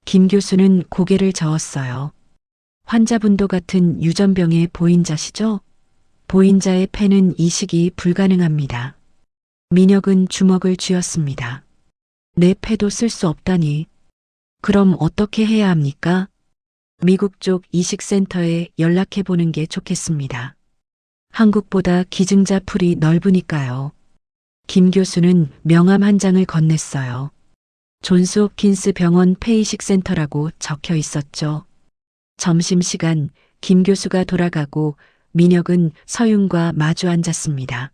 Speaker 3: 김 교수는 고개를 저었어요. 환자분도 같은 유전병의 보인자시죠? 보인자의 폐는 이식이 불가능합니다. 민혁은 주먹을 쥐었습니다. 내 폐도 쓸 수 없다니. 그럼 어떻게 해야 합니까? 미국 쪽 이식센터에 연락해 보는 게 좋겠습니다. 한국보다 기증자 풀이 넓으니까요. 김 교수는 명함 한 장을 건넸어요. 존스 홉킨스 병원 폐이식센터라고 적혀 있었죠. 점심시간 김 교수가 돌아가고 민혁은 서윤과 마주 앉았습니다.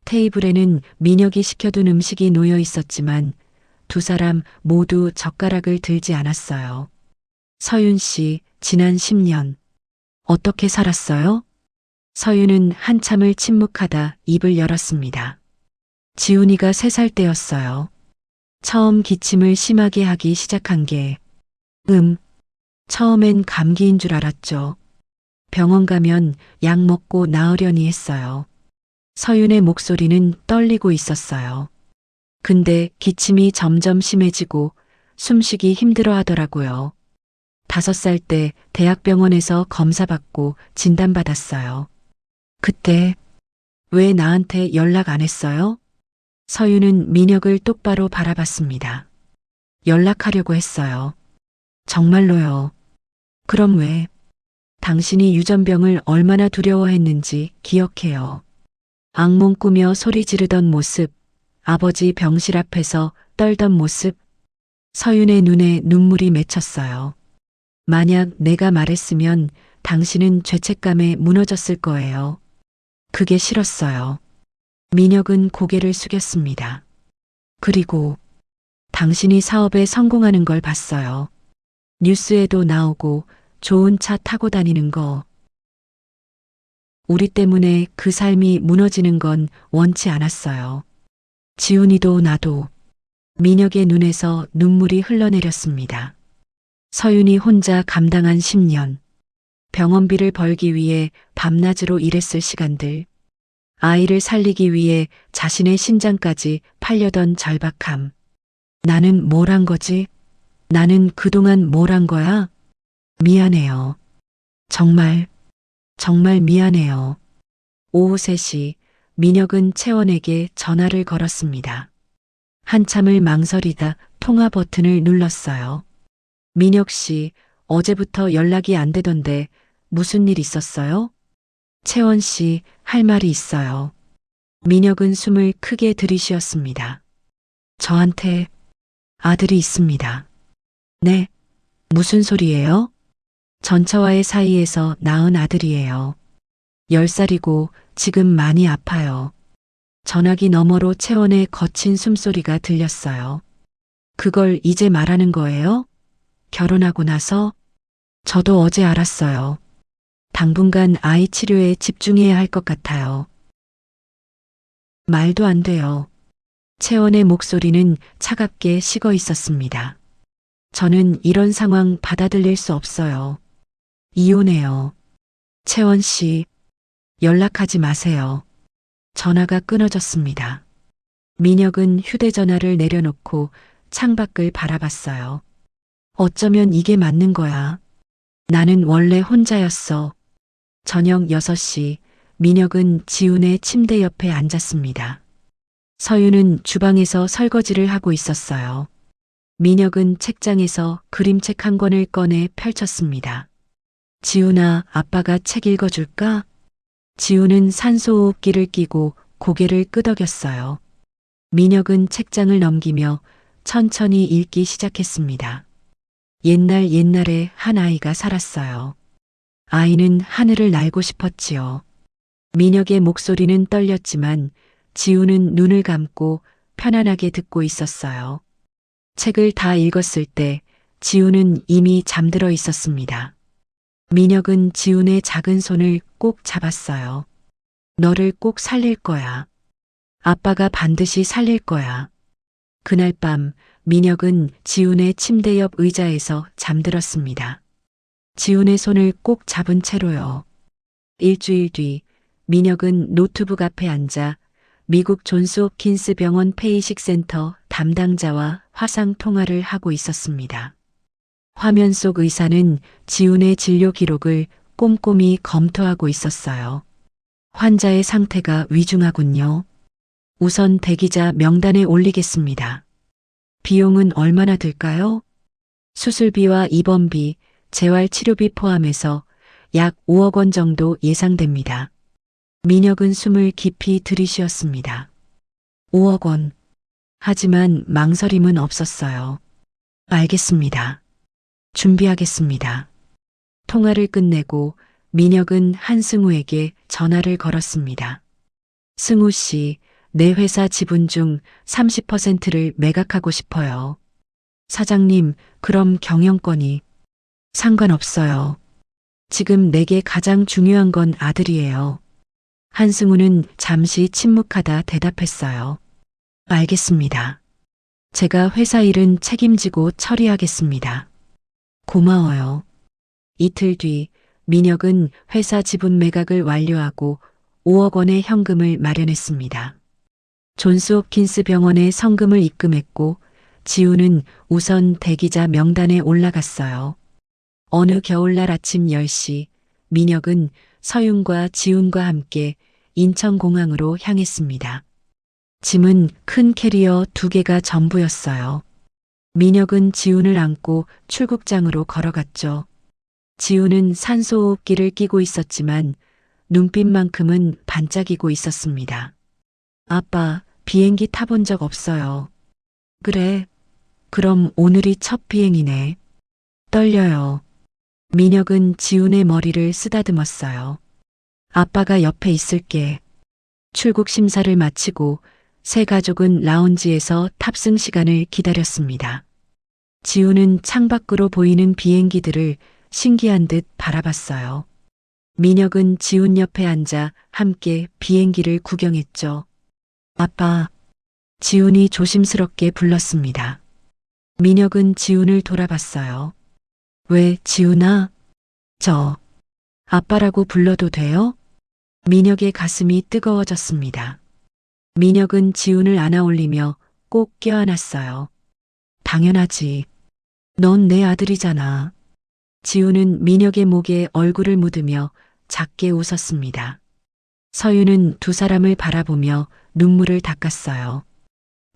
Speaker 3: 테이블에는 민혁이 시켜둔 음식이 놓여 있었지만 두 사람 모두 젓가락을 들지 않았어요. 서윤 씨, 지난 10년 어떻게 살았어요? 서윤은 한참을 침묵하다 입을 열었습니다. 지훈이가 3살 때였어요. 처음 기침을 심하게 하기 시작한 게 처음엔 감기인 줄 알았죠. 병원 가면 약 먹고 나으려니 했어요. 서윤의 목소리는 떨리고 있었어요. 근데 기침이 점점 심해지고 숨쉬기 힘들어 하더라고요. 5살 때 대학병원에서 검사받고 진단받았어요. 그때 왜 나한테 연락 안 했어요? 서윤은 민혁을 똑바로 바라봤습니다. 연락하려고 했어요. 정말로요. 그럼 왜? 당신이 유전병을 얼마나 두려워했는지 기억해요. 악몽 꾸며 소리 지르던 모습, 아버지 병실 앞에서 떨던 모습. 서윤의 눈에 눈물이 맺혔어요. 만약 내가 말했으면 당신은 죄책감에 무너졌을 거예요. 그게 싫었어요. 민혁은 고개를 숙였습니다. 그리고 당신이 사업에 성공하는 걸 봤어요. 뉴스에도 나오고 좋은 차 타고 다니는 거. 우리 때문에 그 삶이 무너지는 건 원치 않았어요. 지훈이도 나도. 민혁의 눈에서 눈물이 흘러내렸습니다. 서윤이 혼자 감당한 10년. 병원비를 벌기 위해 밤낮으로 일했을 시간들. 아이를 살리기 위해 자신의 심장까지 팔려던 절박함. 나는 뭘 한 거지? 나는 그동안 뭘 한 거야? 미안해요. 정말 미안해요. 오후 3시 민혁은 채원에게 전화를 걸었습니다. 한참을 망설이다 통화 버튼을 눌렀어요. 민혁 씨, 어제부터 연락이 안 되던데 무슨 일 있었어요? 채원 씨, 할 말이 있어요. 민혁은 숨을 크게 들이쉬었습니다. 저한테 아들이 있습니다. 네? 무슨 소리예요? 전처와의 사이에서 낳은 아들이에요. 10살이고 지금 많이 아파요. 전화기 너머로 채원의 거친 숨소리가 들렸어요. 그걸 이제 말하는 거예요? 결혼하고 나서? 저도 어제 알았어요. 당분간 아이 치료에 집중해야 할 것 같아요. 말도 안 돼요. 채원의 목소리는 차갑게 식어 있었습니다. 저는 이런 상황 받아들일 수 없어요. 이혼해요. 채원 씨, 연락하지 마세요. 전화가 끊어졌습니다. 민혁은 휴대전화를 내려놓고 창밖을 바라봤어요. 어쩌면 이게 맞는 거야. 나는 원래 혼자였어. 저녁 6시, 민혁은 지훈의 침대 옆에 앉았습니다. 서윤은 주방에서 설거지를 하고 있었어요. 민혁은 책장에서 그림책 한 권을 꺼내 펼쳤습니다. 지훈아, 아빠가 책 읽어줄까? 지훈은 산소호흡기를 끼고 고개를 끄덕였어요. 민혁은 책장을 넘기며 천천히 읽기 시작했습니다. 옛날에 한 아이가 살았어요. 아이는 하늘을 날고 싶었지요. 민혁의 목소리는 떨렸지만 지훈은 눈을 감고 편안하게 듣고 있었어요. 책을 다 읽었을 때 지훈은 이미 잠들어 있었습니다. 민혁은 지훈의 작은 손을 꼭 잡았어요. 너를 꼭 살릴 거야. 아빠가 반드시 살릴 거야. 그날 밤 민혁은 지훈의 침대 옆 의자에서 잠들었습니다. 지훈의 손을 꼭 잡은 채로요. 일주일 뒤 민혁은 노트북 앞에 앉아 미국 존스홉킨스 병원 폐이식 센터 담당자와 화상 통화를 하고 있었습니다. 화면 속 의사는 지훈의 진료 기록을 꼼꼼히 검토하고 있었어요. 환자의 상태가 위중하군요. 우선 대기자 명단에 올리겠습니다. 비용은 얼마나 들까요? 수술비와 입원비, 재활치료비 포함해서 약 5억 원 정도 예상됩니다. 민혁은 숨을 깊이 들이쉬었습니다. 5억 원. 하지만 망설임은 없었어요. 알겠습니다. 준비하겠습니다. 통화를 끝내고 민혁은 한승우에게 전화를 걸었습니다. 승우 씨, 내 회사 지분 중 30%를 매각하고 싶어요. 사장님, 그럼 경영권이 상관없어요. 지금 내게 가장 중요한 건 아들이에요. 한승우는 잠시 침묵하다 대답했어요. 알겠습니다. 제가 회사 일은 책임지고 처리하겠습니다. 고마워요. 이틀 뒤 민혁은 회사 지분 매각을 완료하고 5억 원의 현금을 마련했습니다. 존스홉킨스 병원에 성금을 입금했고 지우는 우선 대기자 명단에 올라갔어요. 어느 겨울날 아침 10시 민혁은 서윤과 지훈과 함께 인천공항으로 향했습니다. 짐은 큰 캐리어 2개가 전부였어요. 민혁은 지훈을 안고 출국장으로 걸어갔죠. 지훈은 산소호흡기를 끼고 있었지만 눈빛만큼은 반짝이고 있었습니다. 아빠, 비행기 타본 적 없어요. 그래. 그럼 오늘이 첫 비행이네. 떨려요. 민혁은 지훈의 머리를 쓰다듬었어요. 아빠가 옆에 있을게. 출국 심사를 마치고 세 가족은 라운지에서 탑승 시간을 기다렸습니다. 지훈은 창밖으로 보이는 비행기들을 신기한 듯 바라봤어요. 민혁은 지훈 옆에 앉아 함께 비행기를 구경했죠. 아빠, 지훈이 조심스럽게 불렀습니다. 민혁은 지훈을 돌아봤어요. 왜 지훈아? 저 아빠라고 불러도 돼요? 민혁의 가슴이 뜨거워졌습니다. 민혁은 지훈을 안아올리며 꼭 껴안았어요. 당연하지. 넌 내 아들이잖아. 지훈은 민혁의 목에 얼굴을 묻으며 작게 웃었습니다. 서윤은 두 사람을 바라보며 눈물을 닦았어요.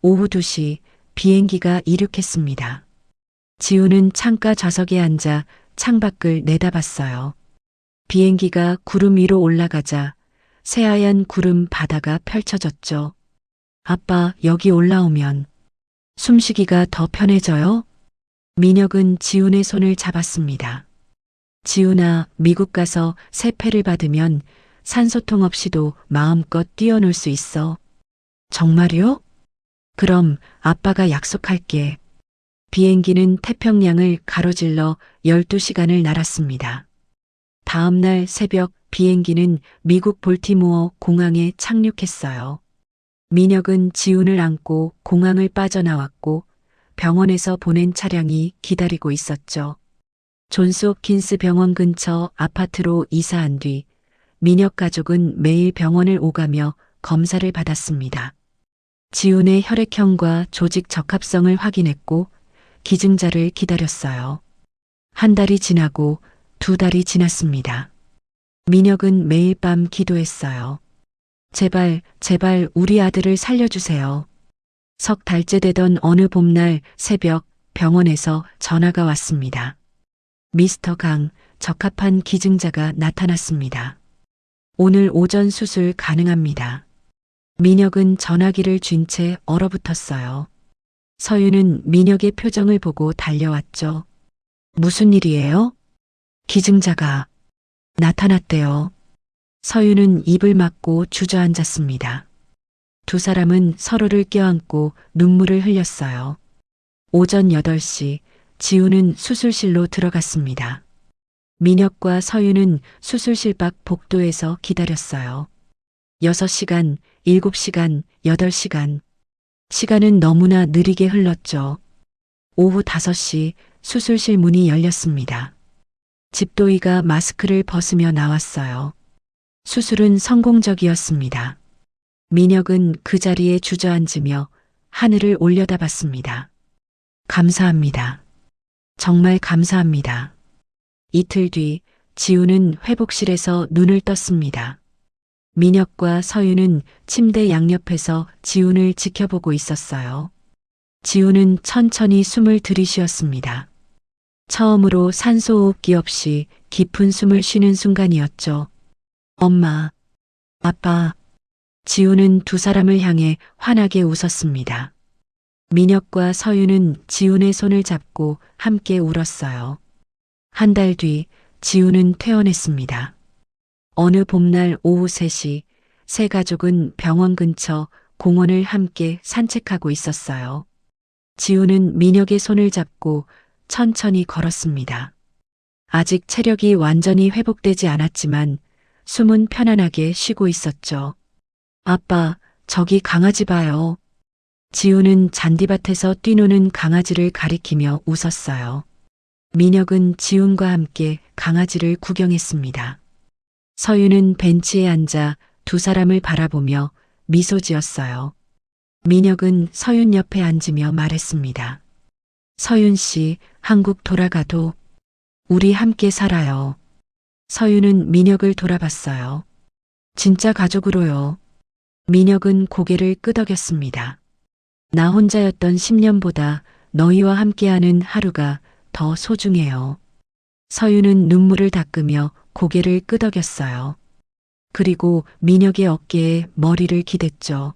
Speaker 3: 오후 2시 비행기가 이륙했습니다. 지훈은 창가 좌석에 앉아 창밖을 내다봤어요. 비행기가 구름 위로 올라가자 새하얀 구름 바다가 펼쳐졌죠. 아빠, 여기 올라오면 숨쉬기가 더 편해져요? 민혁은 지훈의 손을 잡았습니다. 지훈아, 미국 가서 세패를 받으면 산소통 없이도 마음껏 뛰어놀 수 있어. 정말요? 그럼 아빠가 약속할게. 비행기는 태평양을 가로질러 12시간을 날았습니다. 다음 날 새벽 비행기는 미국 볼티모어 공항에 착륙했어요. 민혁은 지훈을 안고 공항을 빠져나왔고 병원에서 보낸 차량이 기다리고 있었죠. 존스홉킨스 병원 근처 아파트로 이사한 뒤 민혁 가족은 매일 병원을 오가며 검사를 받았습니다. 지훈의 혈액형과 조직 적합성을 확인했고 기증자를 기다렸어요. 한 달이 지나고 2달이 지났습니다. 민혁은 매일 밤 기도했어요. 제발, 제발 우리 아들을 살려주세요. 석 달째 되던 어느 봄날 새벽 병원에서 전화가 왔습니다. 미스터 강, 적합한 기증자가 나타났습니다. 오늘 오전 수술 가능합니다. 민혁은 전화기를 쥔 채 얼어붙었어요. 서윤은 민혁의 표정을 보고 달려왔죠. 무슨 일이에요? 기증자가 나타났대요. 서윤은 입을 막고 주저앉았습니다. 두 사람은 서로를 껴안고 눈물을 흘렸어요. 오전 8시 지훈은 수술실로 들어갔습니다. 민혁과 서윤은 수술실 밖 복도에서 기다렸어요. 6시간, 7시간, 8시간. 시간은 너무나 느리게 흘렀죠. 오후 5시 수술실 문이 열렸습니다. 집도이가 마스크를 벗으며 나왔어요. 수술은 성공적이었습니다. 민혁은 그 자리에 주저앉으며 하늘을 올려다봤습니다. 감사합니다. 정말 감사합니다. 이틀 뒤 지훈은 회복실에서 눈을 떴습니다. 민혁과 서윤은 침대 양옆에서 지훈을 지켜보고 있었어요. 지훈은 천천히 숨을 들이쉬었습니다. 처음으로 산소호흡기 없이 깊은 숨을 쉬는 순간이었죠. 엄마, 아빠. 지훈은 두 사람을 향해 환하게 웃었습니다. 민혁과 서윤은 지훈의 손을 잡고 함께 울었어요. 한 달 뒤 지훈은 퇴원했습니다. 어느 봄날 오후 3시 세 가족은 병원 근처 공원을 함께 산책하고 있었어요. 지훈은 민혁의 손을 잡고 천천히 걸었습니다. 아직 체력이 완전히 회복되지 않았지만 숨은 편안하게 쉬고 있었죠. 아빠, 저기 강아지 봐요. 지훈은 잔디밭에서 뛰노는 강아지를 가리키며 웃었어요. 민혁은 지훈과 함께 강아지를 구경했습니다. 서윤은 벤치에 앉아 두 사람을 바라보며 미소 지었어요. 민혁은 서윤 옆에 앉으며 말했습니다. 서윤 씨, 한국 돌아가도 우리 함께 살아요. 서윤은 민혁을 돌아봤어요. 진짜 가족으로요. 민혁은 고개를 끄덕였습니다. 나 혼자였던 10년보다 너희와 함께하는 하루가 더 소중해요. 서윤은 눈물을 닦으며 고개를 끄덕였어요. 그리고 민혁의 어깨에 머리를 기댔죠.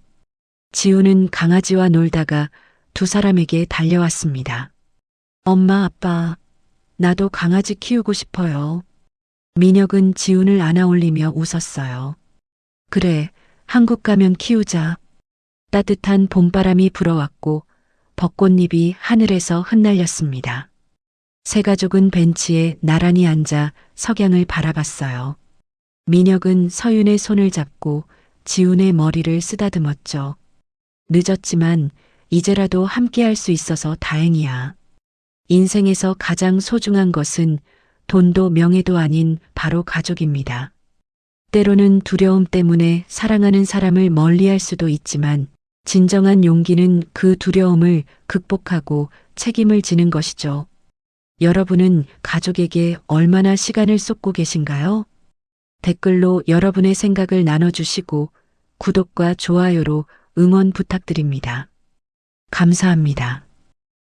Speaker 3: 지우는 강아지와 놀다가 두 사람에게 달려왔습니다. 엄마, 아빠, 나도 강아지 키우고 싶어요. 민혁은 지훈을 안아올리며 웃었어요. 그래, 한국 가면 키우자. 따뜻한 봄바람이 불어왔고 벚꽃잎이 하늘에서 흩날렸습니다. 세 가족은 벤치에 나란히 앉아 석양을 바라봤어요. 민혁은 서윤의 손을 잡고 지훈의 머리를 쓰다듬었죠. 늦었지만 이제라도 함께할 수 있어서 다행이야. 인생에서 가장 소중한 것은 돈도 명예도 아닌 바로 가족입니다. 때로는 두려움 때문에 사랑하는 사람을 멀리할 수도 있지만 진정한 용기는 그 두려움을 극복하고 책임을 지는 것이죠. 여러분은 가족에게 얼마나 시간을 쏟고 계신가요? 댓글로 여러분의 생각을 나눠주시고 구독과 좋아요로 응원 부탁드립니다. 감사합니다.